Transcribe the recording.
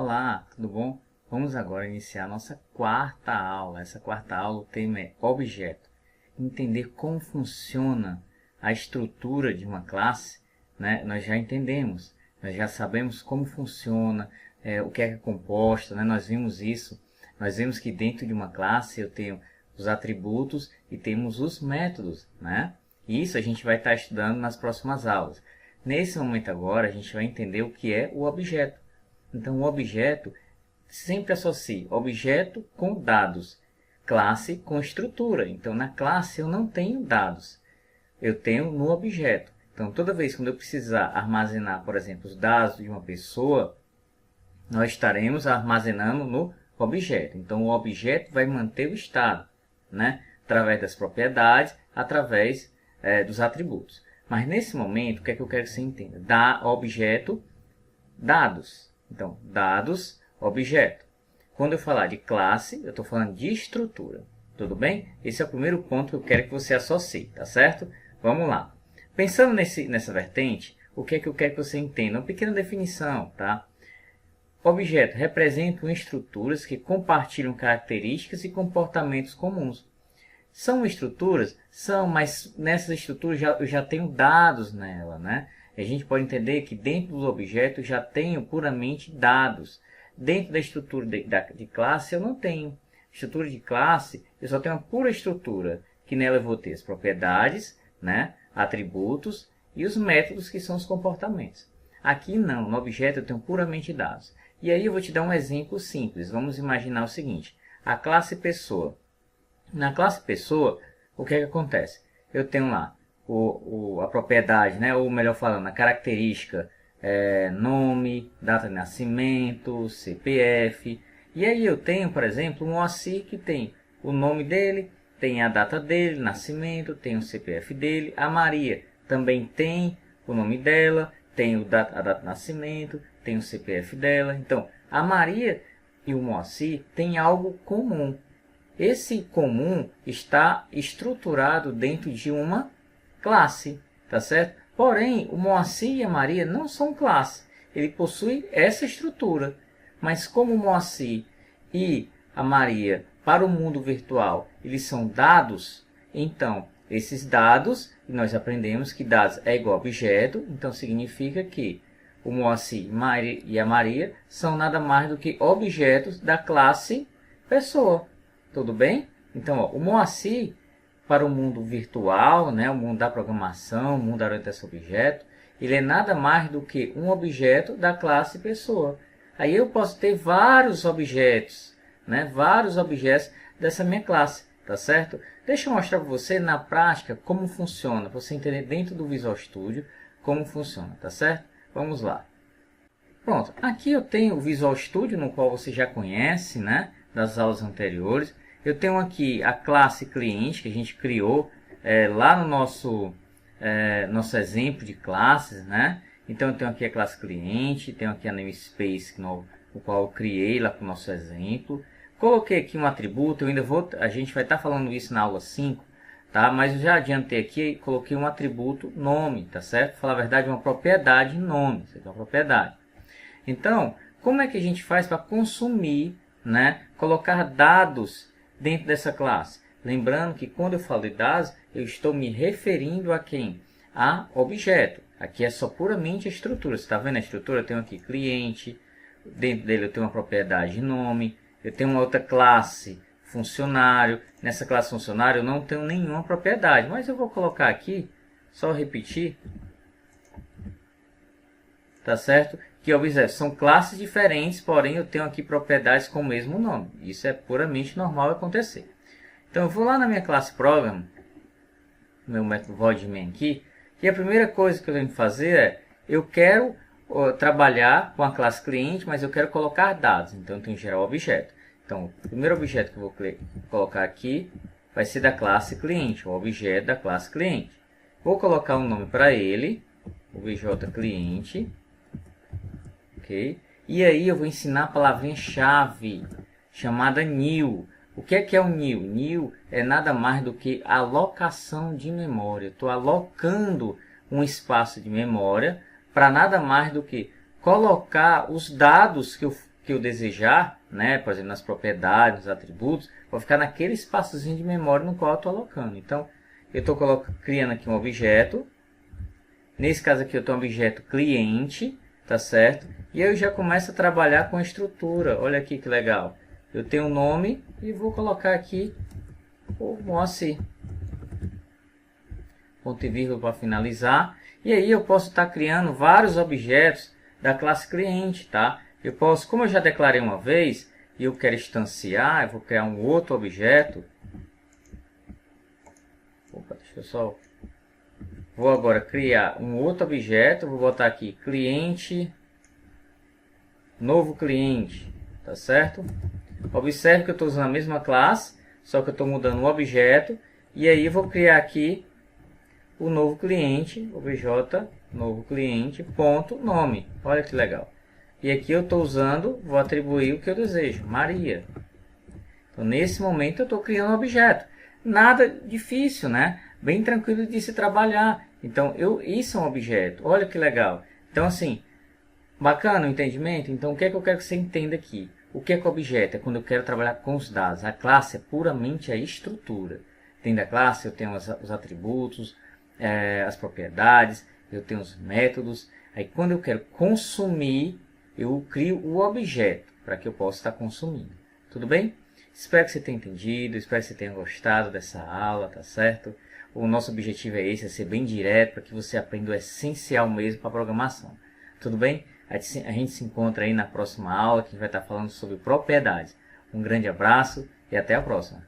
Olá, tudo bom? Vamos agora iniciar a nossa quarta aula. Essa quarta aula, o tema é objeto. Entender como funciona a estrutura de uma classe, né? Nós já entendemos, nós já sabemos como funciona, o que é composta, né? Nós vimos isso. Nós vimos que dentro de uma classe eu tenho os atributos e temos os métodos, né? E isso a gente vai estar estudando nas próximas aulas. Nesse momento agora, a gente vai entender o que é o objeto. Então, o objeto sempre associa objeto com dados, classe com estrutura. Então, na classe eu não tenho dados, eu tenho no objeto. Então, toda vez que eu precisar armazenar, por exemplo, os dados de uma pessoa, nós estaremos armazenando no objeto. Então, o objeto vai manter o estado, né? Através das propriedades, através dos atributos. Mas, nesse momento, o que é que eu quero que você entenda? Objeto, dados. Então, dados, objeto. Quando eu falar de classe, eu estou falando de estrutura. Tudo bem? Esse é o primeiro ponto que eu quero que você associe, tá certo? Vamos lá. Pensando nessa vertente, o que é que eu quero que você entenda? Uma pequena definição, tá? Objeto representam estruturas que compartilham características e comportamentos comuns. São estruturas? São, mas nessas estruturas eu já tenho dados nela, né? A gente pode entender que dentro dos objetos já tenho puramente dados. Dentro da estrutura de classe eu não tenho. Estrutura de classe, eu só tenho uma pura estrutura, que nela eu vou ter as propriedades, né? Atributos e os métodos, que são os comportamentos. Aqui não, no objeto eu tenho puramente dados. E aí eu vou te dar um exemplo simples. Vamos imaginar o seguinte: a classe pessoa. Na classe pessoa, o que é que acontece? Eu tenho lá a propriedade, né? Ou melhor falando, a característica, nome, data de nascimento, CPF. E aí eu tenho, por exemplo, um Moacir que tem o nome dele, tem a data dele, nascimento, tem o CPF dele. A Maria também tem o nome dela, tem a data de nascimento, tem o CPF dela. Então, a Maria e o Moacir têm algo comum. Esse comum está estruturado dentro de uma classe, tá certo? Porém, o Moacir e a Maria não são classe. Ele possui essa estrutura. Mas como o Moacir e a Maria, para o mundo virtual, eles são dados, então, esses dados, nós aprendemos que dados é igual a objeto, então significa que o Moacir e a Maria são nada mais do que objetos da classe pessoa. Tudo bem? Então, ó, o Moacir, para o mundo virtual, né, o mundo da programação, o mundo da orientação a objeto, ele é nada mais do que um objeto da classe pessoa. Aí eu posso ter vários objetos, né, vários objetos dessa minha classe, tá certo? Deixa eu mostrar para você na prática como funciona, para você entender dentro do Visual Studio como funciona, tá certo? Vamos lá. Pronto, aqui eu tenho o Visual Studio, no qual você já conhece, né, das aulas anteriores. Eu tenho aqui a classe cliente, que a gente criou lá no nosso exemplo de classes, né? Então, eu tenho aqui a classe cliente, tenho aqui a namespace, no qual eu criei lá para o nosso exemplo. Coloquei aqui um atributo, a gente vai estar falando isso na aula 5, tá? Mas eu já adiantei aqui e coloquei um atributo nome, tá certo? Para falar a verdade, uma propriedade nome, isso aqui é uma propriedade. Então, como é que a gente faz para consumir, né? Colocar dados dentro dessa classe? Lembrando que quando eu falo de dados, eu estou me referindo a quem? A objeto. Aqui é só puramente a estrutura. Você está vendo a estrutura? Eu tenho aqui cliente, dentro dele eu tenho uma propriedade nome, eu tenho uma outra classe funcionário. Nessa classe funcionário eu não tenho nenhuma propriedade, mas eu vou colocar aqui, só repetir, tá certo? Que observe, são classes diferentes, porém eu tenho aqui propriedades com o mesmo nome. Isso é puramente normal acontecer. Então eu vou lá na minha classe program, meu método void_main aqui, e a primeira coisa que eu tenho que fazer é, eu quero trabalhar com a classe cliente, mas eu quero colocar dados, então eu tenho que gerar o objeto. Então o primeiro objeto que eu vou colocar aqui vai ser da classe cliente, o objeto da classe cliente. Vou colocar um nome para ele, obj cliente. Okay? E aí eu vou ensinar a palavrinha-chave chamada new. O que é o new? New é nada mais do que alocação de memória. Estou alocando um espaço de memória para nada mais do que colocar os dados que que eu desejar, né? Por exemplo, nas propriedades, nos atributos, vou ficar naquele espaçozinho de memória no qual eu estou alocando. Então, eu estou criando aqui um objeto. Nesse caso aqui eu tenho um objeto cliente, tá certo? E eu já começo a trabalhar com a estrutura. Olha aqui que legal. Eu tenho um nome e vou colocar aqui o Moacir. Ponto e vírgula para finalizar. E aí eu posso estar criando vários objetos da classe cliente, tá? Eu posso, como eu já declarei uma vez, e eu quero instanciar, eu vou criar um outro objeto. Opa, deixa eu só... Vou agora criar um outro objeto, vou botar aqui cliente, novo cliente, tá certo? Observe que eu estou usando a mesma classe, só que eu estou mudando o objeto, e aí eu vou criar aqui o novo cliente, obj novo cliente, ponto, nome. Olha que legal. E aqui eu estou usando, vou atribuir o que eu desejo, Maria. Então, nesse momento eu estou criando um objeto. Nada difícil, né? Bem tranquilo de se trabalhar. Então, isso é um objeto. Olha que legal. Então, assim, bacana o entendimento? Então, o que é que eu quero que você entenda aqui? O que é objeto? É quando eu quero trabalhar com os dados. A classe é puramente a estrutura. Dentro da classe eu tenho os atributos, as propriedades, eu tenho os métodos. Aí, quando eu quero consumir, eu crio o objeto para que eu possa estar consumindo. Tudo bem? Espero que você tenha entendido, espero que você tenha gostado dessa aula, tá certo? O nosso objetivo é esse, é ser bem direto para que você aprenda o essencial mesmo para a programação. Tudo bem? A gente se encontra aí na próxima aula, que a gente vai estar falando sobre propriedades. Um grande abraço e até a próxima.